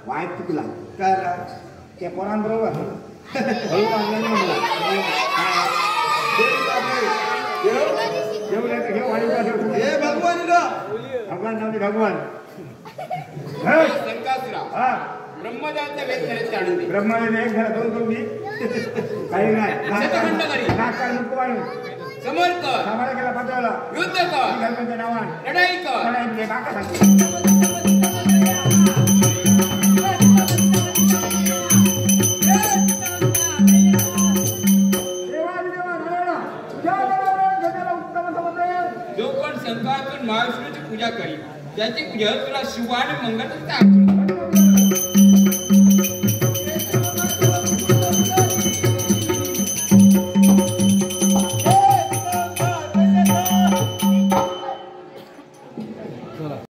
वाईट चुकला काय त्या पोरांबरोबर भगवान ब्रह्मदेवाचा वेद करत आणून ब्रह्माने एक घरा दोन करून काही नाही समोर कर सामाला गेला पाठवला युद्ध कर गणपतीच्या नावाने लढाई कर लढाई बाका सांगितलं जो कोण संकातून महाविष्णूची पूजा करी त्याची पूजा तुला शुभ आणि मंगल